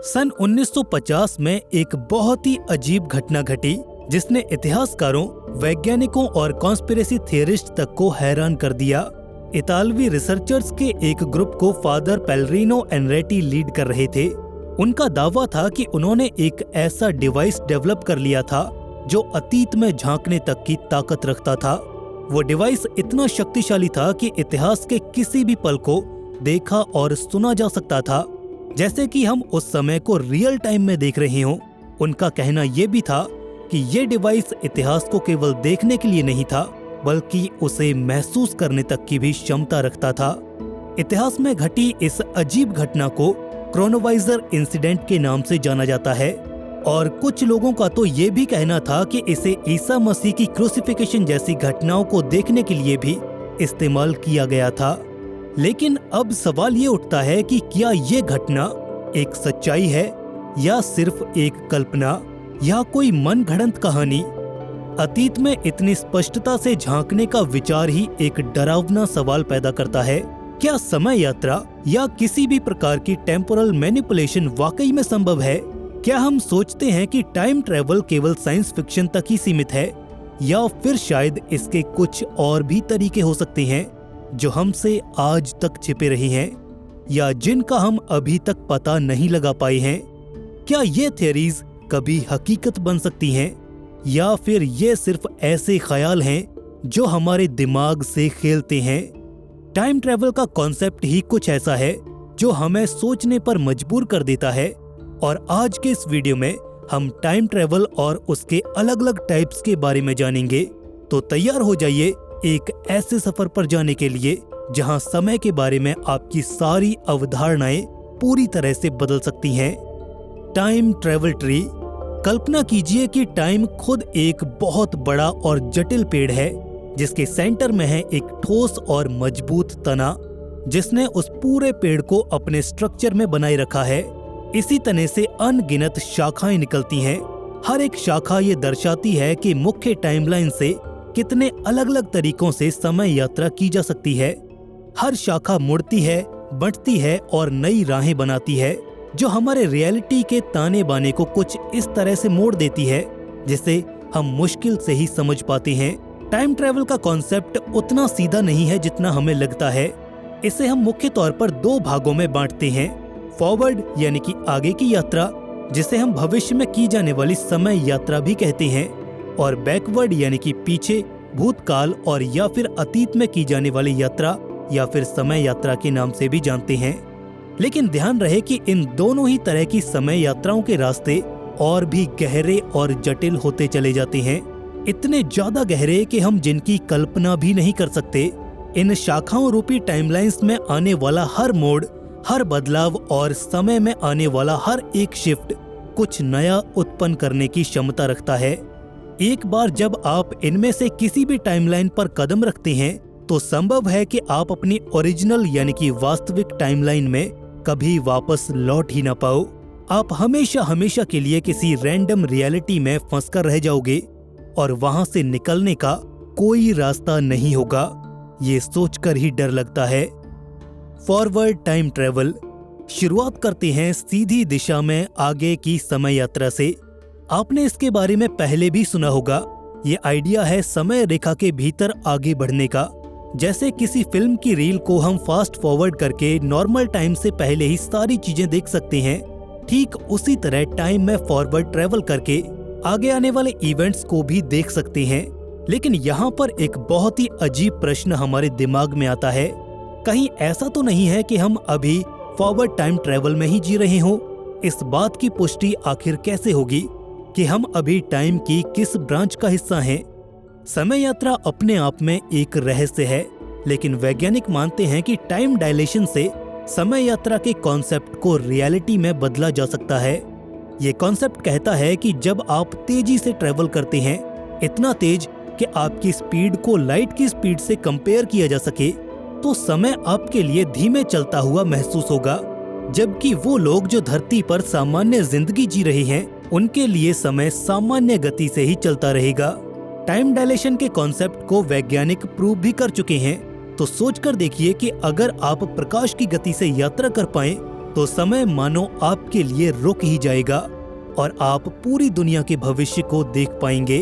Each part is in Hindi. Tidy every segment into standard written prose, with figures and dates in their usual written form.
सन 1950 में एक बहुत ही अजीब घटना घटी जिसने इतिहासकारों, वैज्ञानिकों और कॉन्स्पिरेसी थियरिस्ट तक को हैरान कर दिया। इतालवी रिसर्चर्स के एक ग्रुप को फादर पेलरिनो एनरेटी लीड कर रहे थे। उनका दावा था कि उन्होंने एक ऐसा डिवाइस डेवलप कर लिया था जो अतीत में झांकने तक की ताकत रखता था। वो डिवाइस इतना शक्तिशाली था कि इतिहास के किसी भी पल को देखा और सुना जा सकता था, जैसे कि हम उस समय को रियल टाइम में देख रहे हों। उनका कहना यह भी था कि ये डिवाइस इतिहास को केवल देखने के लिए नहीं था, बल्कि उसे महसूस करने तक की भी क्षमता रखता था। इतिहास में घटी इस अजीब घटना को क्रोनोवाइजर इंसिडेंट के नाम से जाना जाता है और कुछ लोगों का तो ये भी कहना था कि इसे ईसा मसीह की क्रूसिफिकेशन जैसी घटनाओं को देखने के लिए भी इस्तेमाल किया गया था। लेकिन अब सवाल ये उठता है कि क्या ये घटना एक सच्चाई है या सिर्फ एक कल्पना या कोई मनगढ़ंत कहानी। अतीत में इतनी स्पष्टता से झांकने का विचार ही एक डरावना सवाल पैदा करता है। क्या समय यात्रा या किसी भी प्रकार की टेम्पोरल मैनिपुलेशन वाकई में संभव है? क्या हम सोचते हैं कि टाइम ट्रेवल केवल साइंस फिक्शन तक ही सीमित है, या फिर शायद इसके कुछ और भी तरीके हो सकते हैं जो हमसे आज तक छिपे रहे हैं या जिनका हम अभी तक पता नहीं लगा पाए हैं? क्या ये थियरीज कभी हकीकत बन सकती हैं, या फिर ये सिर्फ ऐसे ख्याल हैं जो हमारे दिमाग से खेलते हैं? टाइम ट्रैवल का कॉन्सेप्ट ही कुछ ऐसा है जो हमें सोचने पर मजबूर कर देता है। और आज के इस वीडियो में हम टाइम ट्रैवल और उसके अलग अलग टाइप्स के बारे में जानेंगे। तो तैयार हो जाइए एक ऐसे सफर पर जाने के लिए जहां समय के बारे में आपकी सारी अवधारणाएं पूरी तरह से बदल सकती हैं। Time travel tree. कल्पना कीजिए कि टाइम खुद एक बहुत बड़ा और जटिल पेड़ है जिसके सेंटर में है एक ठोस और मजबूत तना जिसने उस पूरे पेड़ को अपने स्ट्रक्चर में बनाए रखा है। इसी तने से अनगिनत शाखाएं निकलती हैं। हर एक शाखा ये दर्शाती है कि मुख्य टाइमलाइन से कितने अलग अलग तरीकों से समय यात्रा की जा सकती है। हर शाखा मुड़ती है, बढ़ती है और नई राहें बनाती है जो हमारे रियलिटी के ताने बाने को कुछ इस तरह से मोड़ देती है जिसे हम मुश्किल से ही समझ पाते हैं। टाइम ट्रैवल का कॉन्सेप्ट उतना सीधा नहीं है जितना हमें लगता है। इसे हम मुख्य तौर पर दो भागों में बांटते हैं। फॉरवर्ड यानी कि आगे की यात्रा, जिसे हम भविष्य में की जाने वाली समय यात्रा भी कहते हैं, और बैकवर्ड यानी कि पीछे, भूतकाल और या फिर अतीत में की जाने वाली यात्रा या फिर समय यात्रा के नाम से भी जानते हैं। लेकिन ध्यान रहे कि इन दोनों ही तरह की समय यात्राओं के रास्ते और भी गहरे और जटिल होते चले जाते हैं, इतने ज्यादा गहरे कि हम जिनकी कल्पना भी नहीं कर सकते। इन शाखाओं रूपी टाइमलाइंस में आने वाला हर मोड़, हर बदलाव और समय में आने वाला हर एक शिफ्ट कुछ नया उत्पन्न करने की क्षमता रखता है। एक बार जब आप इनमें से किसी भी टाइमलाइन पर कदम रखते हैं तो संभव है कि आप अपनी ओरिजिनल यानी कि वास्तविक टाइमलाइन में कभी वापस लौट ही ना पाओ। आप हमेशा हमेशा के लिए किसी रैंडम रियलिटी में फंसकर रह जाओगे और वहां से निकलने का कोई रास्ता नहीं होगा। ये सोचकर ही डर लगता है। Forward time travel. शुरुआत करते हैं सीधी दिशा में आगे की समय यात्रा से। आपने इसके बारे में पहले भी सुना होगा। ये आइडिया है समय रेखा के भीतर आगे बढ़ने का। जैसे किसी फिल्म की रील को हम फास्ट फॉरवर्ड करके नॉर्मल टाइम से पहले ही सारी चीजें देख सकते हैं, ठीक उसी तरह टाइम में फॉरवर्ड ट्रैवल करके आगे आने वाले इवेंट्स को भी देख सकते हैं। लेकिन यहाँ पर एक बहुत ही अजीब प्रश्न हमारे दिमाग में आता है, कहीं ऐसा तो नहीं है कि हम अभी फॉरवर्ड टाइम ट्रैवल में ही जी रहे हों? इस बात की पुष्टि आखिर कैसे होगी कि हम अभी टाइम की किस ब्रांच का हिस्सा हैं? समय यात्रा अपने आप में एक रहस्य है, लेकिन वैज्ञानिक मानते हैं कि टाइम डायलेशन से समय यात्रा के कॉन्सेप्ट को रियलिटी में बदला जा सकता है। ये कॉन्सेप्ट कहता है कि जब आप तेजी से ट्रेवल करते हैं, इतना तेज कि आपकी स्पीड को लाइट की स्पीड से कंपेयर किया जा सके, तो समय आपके लिए धीमे चलता हुआ महसूस होगा, जबकि वो लोग जो धरती पर सामान्य जिंदगी जी रहे हैं उनके लिए समय सामान्य गति से ही चलता रहेगा। टाइम डायलेशन के कॉन्सेप्ट को वैज्ञानिक प्रूव भी कर चुके हैं। तो सोचकर देखिए कि अगर आप प्रकाश की गति से यात्रा कर पाएं तो समय मानो आपके लिए रुक ही जाएगा और आप पूरी दुनिया के भविष्य को देख पाएंगे।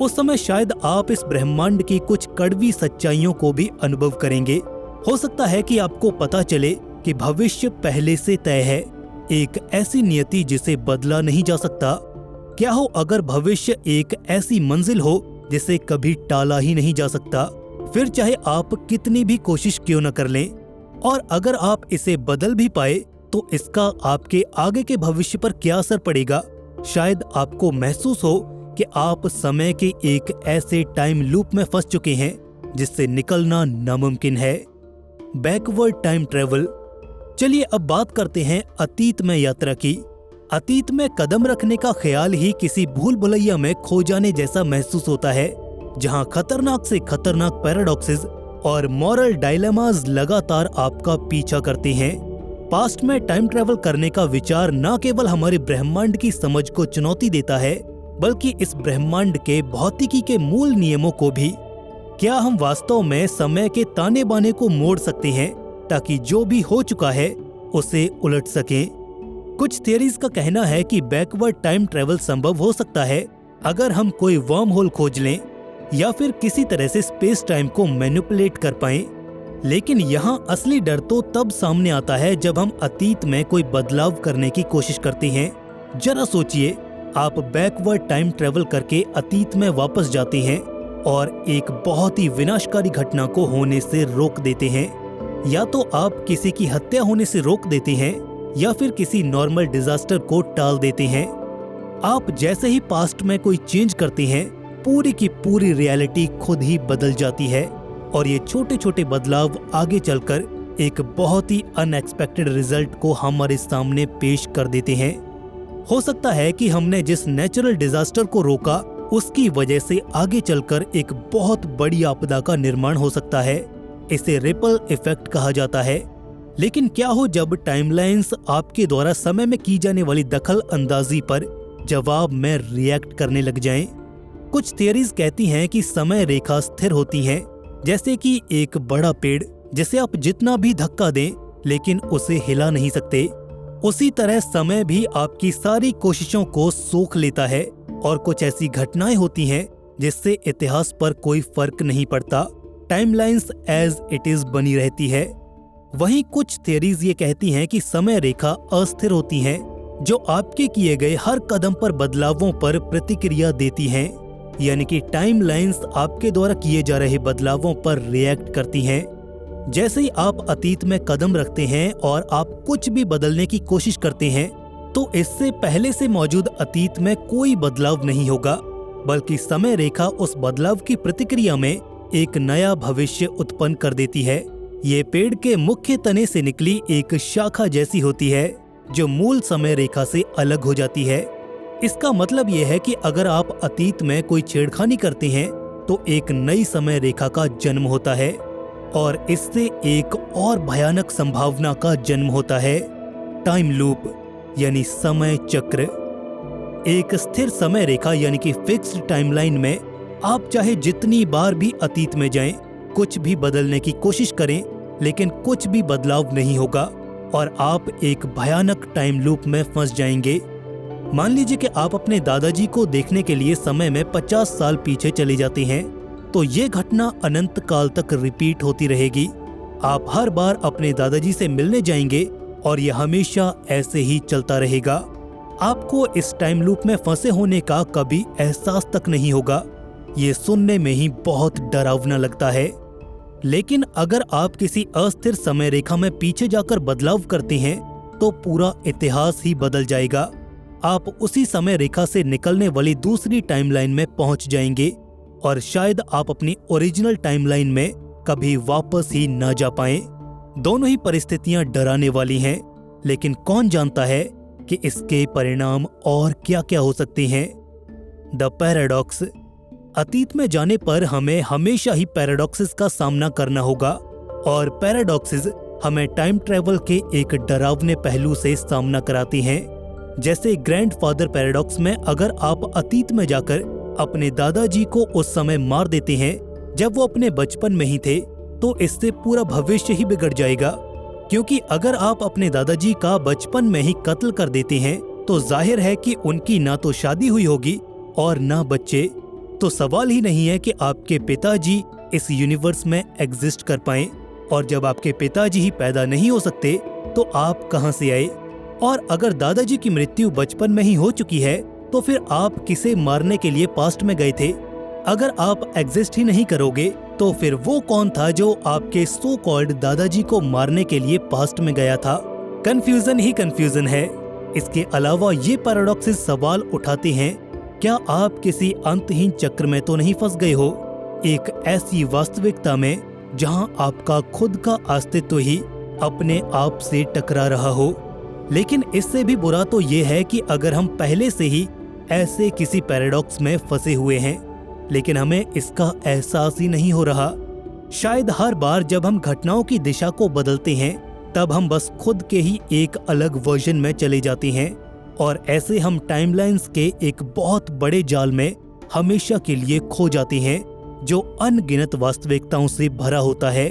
उस समय शायद आप इस ब्रह्मांड की कुछ कड़वी सच्चाइयों को भी अनुभव करेंगे। हो सकता है कि आपको पता चले कि भविष्य पहले से तय है, एक ऐसी नियति जिसे बदला नहीं जा सकता। क्या हो अगर भविष्य एक ऐसी मंजिल हो जिसे कभी टाला ही नहीं जा सकता, फिर चाहे आप कितनी भी कोशिश क्यों न कर लें। और अगर आप इसे बदल भी पाए तो इसका आपके आगे के भविष्य पर क्या असर पड़ेगा। शायद आपको महसूस हो कि आप समय के एक ऐसे टाइम लूप में फंस चुके हैं जिससे निकलना नामुमकिन है। Backward time travel. चलिए अब बात करते हैं अतीत में यात्रा की। अतीत में कदम रखने का ख्याल ही किसी भूल भुलैया में खो जाने जैसा महसूस होता है, जहां खतरनाक से खतरनाक पैराडॉक्सेस और मॉरल डायलेमास लगातार आपका पीछा करते हैं। पास्ट में टाइम ट्रेवल करने का विचार न केवल हमारे ब्रह्मांड की समझ को चुनौती देता है, बल्कि इस ब्रह्मांड के भौतिकी के मूल नियमों को भी। क्या हम वास्तव में समय के ताने बाने को मोड़ सकते हैं ताकि जो भी हो चुका है उसे उलट सकें? कुछ थियरीज का कहना है कि बैकवर्ड टाइम ट्रेवल संभव हो सकता है अगर हम कोई वर्म होल खोज लें या फिर किसी तरह से स्पेस टाइम को मैनिपुलेट कर पाएं। लेकिन यहाँ असली डर तो तब सामने आता है जब हम अतीत में कोई बदलाव करने की कोशिश करते हैं। जरा सोचिए, आप बैकवर्ड टाइम ट्रेवल करके अतीत में वापस जाते हैं और एक बहुत ही विनाशकारी घटना को होने से रोक देते हैं। या तो आप किसी की हत्या होने से रोक देते हैं या फिर किसी नॉर्मल डिजास्टर को टाल देते हैं। आप जैसे ही पास्ट में कोई चेंज करते हैं, पूरी की पूरी रियलिटी खुद ही बदल जाती है और ये छोटे छोटे बदलाव आगे चलकर एक बहुत ही अनएक्सपेक्टेड रिजल्ट को हमारे सामने पेश कर देते हैं। हो सकता है कि हमने जिस नेचुरल डिजास्टर को रोका उसकी वजह से आगे चलकर एक बहुत बड़ी आपदा का निर्माण हो सकता है। इसे रिपल इफेक्ट कहा जाता है। लेकिन क्या हो जब टाइमलाइंस आपके द्वारा समय में की जाने वाली दखल अंदाजी पर जवाब में रिएक्ट करने लग जाएं? कुछ थियरीज कहती हैं कि समय रेखा स्थिर होती है, जैसे कि एक बड़ा पेड़ जिसे आप जितना भी धक्का दें लेकिन उसे हिला नहीं सकते। उसी तरह समय भी आपकी सारी कोशिशों को सोख लेता है और कुछ ऐसी घटनाएं होती हैं जिससे इतिहास पर कोई फर्क नहीं पड़ता। टाइमलाइंस एज इट इज बनी रहती है। वहीं कुछ थियरीज ये कहती हैं कि समय रेखा अस्थिर होती हैं, जो आपके किए गए हर कदम पर बदलावों पर प्रतिक्रिया देती हैं। यानी कि टाइमलाइंस आपके द्वारा किए जा रहे बदलावों पर रिएक्ट करती हैं। जैसे ही आप अतीत में कदम रखते हैं और आप कुछ भी बदलने की कोशिश करते हैं, तो इससे पहले से मौजूद अतीत में कोई बदलाव नहीं होगा, बल्कि समय रेखा उस बदलाव की प्रतिक्रिया में एक नया भविष्य उत्पन्न कर देती है। ये पेड़ के मुख्य तने से निकली एक शाखा जैसी होती है जो मूल समय रेखा से अलग हो जाती है। इसका मतलब ये है कि अगर आप अतीत में कोई छेड़खानी करते हैं तो एक नई समय रेखा का जन्म होता है और इससे एक और भयानक संभावना का जन्म होता है, टाइम लूप यानी समय चक्र। एक स्थिर समय रेखा यानी कि फिक्स्ड टाइमलाइन में आप चाहे जितनी बार भी अतीत में जाएं, कुछ भी बदलने की कोशिश करें, लेकिन कुछ भी बदलाव नहीं होगा और आप एक भयानक टाइम लूप में फंस जाएंगे। मान लीजिए कि आप अपने दादाजी को देखने के लिए समय में 50 साल पीछे चले जाते हैं, तो ये घटना अनंत काल तक रिपीट होती रहेगी। आप हर बार अपने दादाजी से मिलने जाएंगे और यह हमेशा ऐसे ही चलता रहेगा। आपको इस टाइम लूप में फंसे होने का कभी एहसास तक नहीं होगा। ये सुनने में ही बहुत डरावना लगता है। लेकिन अगर आप किसी अस्थिर समय रेखा में पीछे जाकर बदलाव करते हैं तो पूरा इतिहास ही बदल जाएगा। आप उसी समय रेखा से निकलने वाली दूसरी टाइमलाइन में पहुंच जाएंगे और शायद आप अपनी ओरिजिनल टाइमलाइन में कभी वापस ही न जा पाएं। दोनों ही परिस्थितियां डराने वाली हैं, लेकिन कौन जानता है कि इसके परिणाम और क्या क्या हो सकते हैं। The paradox. अतीत में जाने पर हमें हमेशा ही पैराडॉक्सेस का सामना करना होगा और पैराडॉक्सेस हमें टाइम ट्रेवल के एक डरावने पहलू से सामना कराते हैं। जैसे ग्रैंडफादर पैराडॉक्स में अगर आप अतीत में जाकर अपने दादाजी को उस समय मार देते हैं जब वो अपने बचपन में ही थे, तो इससे पूरा भविष्य ही बिगड़ जाएगा। क्योंकि अगर आप अपने दादाजी का बचपन में ही कत्ल कर देते हैं तो जाहिर है कि उनकी ना तो शादी हुई होगी और ना बच्चे। तो सवाल ही नहीं है कि आपके पिताजी इस यूनिवर्स में एग्जिस्ट कर पाएं। और जब आपके पिताजी ही पैदा नहीं हो सकते तो आप कहां से आए? और अगर दादाजी की मृत्यु बचपन में ही हो चुकी है तो फिर आप किसे मारने के लिए पास्ट में गए थे? अगर आप एग्जिस्ट ही नहीं करोगे तो फिर वो कौन था जो आपके सो कॉल्ड दादाजी को मारने के लिए पास्ट में गया था? कंफ्यूजन ही कंफ्यूजन है। इसके अलावा ये पैराडॉक्सेस सवाल उठाते हैं, क्या आप किसी अंतहीन चक्र में तो नहीं फंस गए हो, एक ऐसी वास्तविकता में जहां आपका खुद का अस्तित्व ही अपने आप से टकरा रहा हो? लेकिन इससे भी बुरा तो ये है कि अगर हम पहले से ही ऐसे किसी पैराडॉक्स में फंसे हुए हैं लेकिन हमें इसका एहसास ही नहीं हो रहा। शायद हर बार जब हम घटनाओं की दिशा को बदलते हैं तब हम बस खुद के ही एक अलग वर्जन में चले जाते हैं और ऐसे हम टाइमलाइंस के एक बहुत बड़े जाल में हमेशा के लिए खो जाते हैं जो अनगिनत वास्तविकताओं से भरा होता है।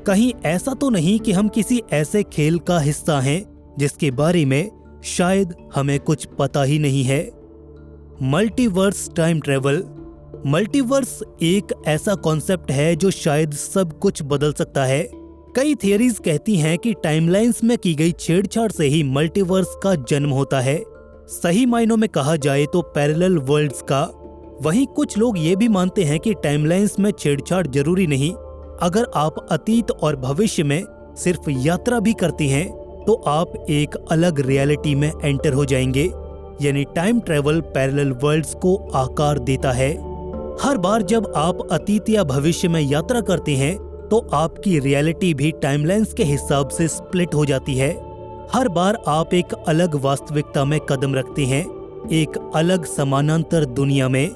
कहीं ऐसा तो नहीं कि हम किसी ऐसे खेल का हिस्सा हैं जिसके बारे में शायद हमें कुछ पता ही नहीं है। Multiverse time travel. मल्टीवर्स एक ऐसा कॉन्सेप्ट है जो शायद सब कुछ बदल सकता है। कई थियरीज कहती हैं कि टाइमलाइंस में की गई छेड़छाड़ से ही मल्टीवर्स का जन्म होता है। सही मायनों में कहा जाए तो पैरेलल वर्ल्ड्स का। वहीं कुछ लोग ये भी मानते हैं कि टाइमलाइंस में छेड़छाड़ जरूरी नहीं। अगर आप अतीत और भविष्य में सिर्फ यात्रा भी करते हैं तो आप एक अलग रियलिटी में एंटर हो जाएंगे। यानी टाइम ट्रेवल पैरेलल वर्ल्ड्स को आकार देता है। हर बार जब आप अतीत या भविष्य में यात्रा करते हैं तो आपकी रियलिटी भी टाइमलाइंस के हिसाब से स्प्लिट हो जाती है। हर बार आप एक अलग वास्तविकता में कदम रखते हैं, एक अलग समानांतर दुनिया में।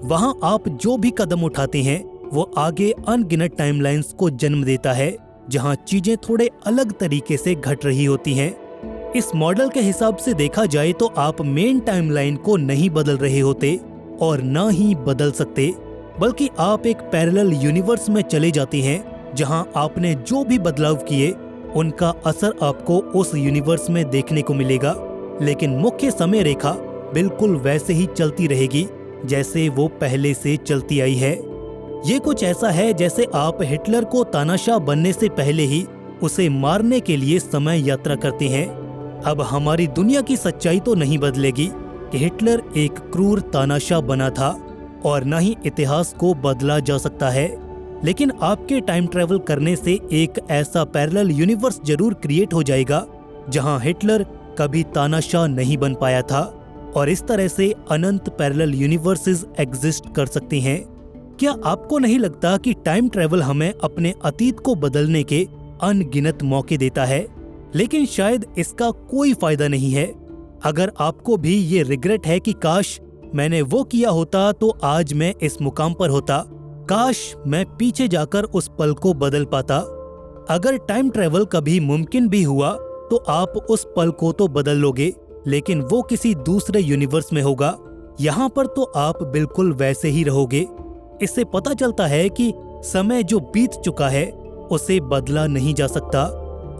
वहां आप जो भी कदम उठाते हैं वो आगे अनगिनत टाइमलाइंस को जन्म देता है जहां चीजें थोड़े अलग तरीके से घट रही होती हैं। इस मॉडल के हिसाब से देखा जाए तो आप मेन टाइमलाइन को नहीं बदल रहे होते और ना ही बदल सकते, बल्कि आप एक पैरेलल यूनिवर्स में चले जाते हैं जहां आपने जो भी बदलाव किए उनका असर आपको उस यूनिवर्स में देखने को मिलेगा। लेकिन मुख्य समय रेखा बिल्कुल वैसे ही चलती रहेगी जैसे वो पहले से चलती आई है। ये कुछ ऐसा है जैसे आप हिटलर को तानाशाह बनने से पहले ही उसे मारने के लिए समय यात्रा करते हैं। अब हमारी दुनिया की सच्चाई तो नहीं बदलेगी कि हिटलर एक क्रूर तानाशाह बना था और न ही इतिहास को बदला जा सकता है। लेकिन आपके टाइम ट्रेवल करने से एक ऐसा पैरेलल यूनिवर्स जरूर क्रिएट हो जाएगा जहां हिटलर कभी तानाशाह नहीं बन पाया था और इस तरह से अनंत पैरेलल यूनिवर्सेस एग्जिस्ट कर सकते हैं। क्या आपको नहीं लगता कि टाइम ट्रेवल हमें अपने अतीत को बदलने के अनगिनत मौके देता है? लेकिन शायद इसका कोई फायदा नहीं है। अगर आपको भी ये रिग्रेट है कि काश मैंने वो किया होता तो आज मैं इस मुकाम पर होता, काश मैं पीछे जाकर उस पल को बदल पाता। अगर टाइम ट्रेवल कभी मुमकिन भी हुआ तो आप उस पल को तो बदल लोगे, लेकिन वो किसी दूसरे यूनिवर्स में होगा। यहाँ पर तो आप बिल्कुल वैसे ही रहोगे। इससे पता चलता है कि समय जो बीत चुका है उसे बदला नहीं जा सकता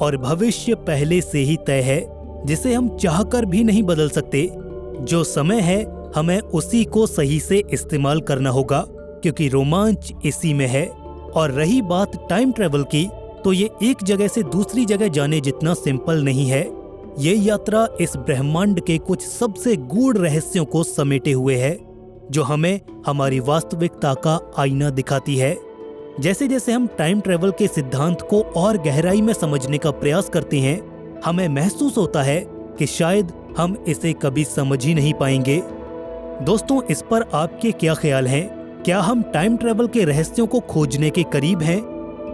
और भविष्य पहले से ही तय है जिसे हम चाहकर भी नहीं बदल सकते। जो समय है हमें उसी को सही से इस्तेमाल करना होगा क्योंकि रोमांच इसी में है। और रही बात टाइम ट्रेवल की, तो ये एक जगह से दूसरी जगह जाने जितना सिंपल नहीं है। ये यात्रा इस ब्रह्मांड के कुछ सबसे गूढ़ रहस्यों को समेटे हुए है जो हमें हमारी वास्तविकता का आईना दिखाती है। जैसे जैसे हम टाइम ट्रेवल के सिद्धांत को और गहराई में समझने का प्रयास करते हैं, हमें महसूस होता है कि शायद हम इसे कभी समझ ही नहीं पाएंगे। दोस्तों, इस पर आपके क्या ख्याल हैं? क्या हम टाइम ट्रेवल के रहस्यों को खोजने के करीब हैं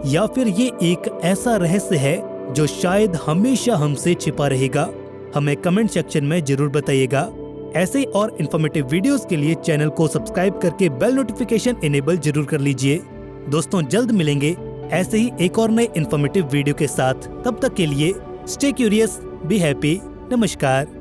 या फिर ये एक ऐसा रहस्य है जो शायद हमेशा हमसे छिपा रहेगा? हमें कमेंट सेक्शन में जरूर बताइएगा। ऐसे और इन्फॉर्मेटिव वीडियोस के लिए चैनल को सब्सक्राइब करके बेल नोटिफिकेशन इनेबल जरूर कर लीजिए। दोस्तों, जल्द मिलेंगे ऐसे ही एक और नए इन्फॉर्मेटिव वीडियो के साथ। तब तक के लिए स्टे क्यूरियस, बी हैप्पी। नमस्कार।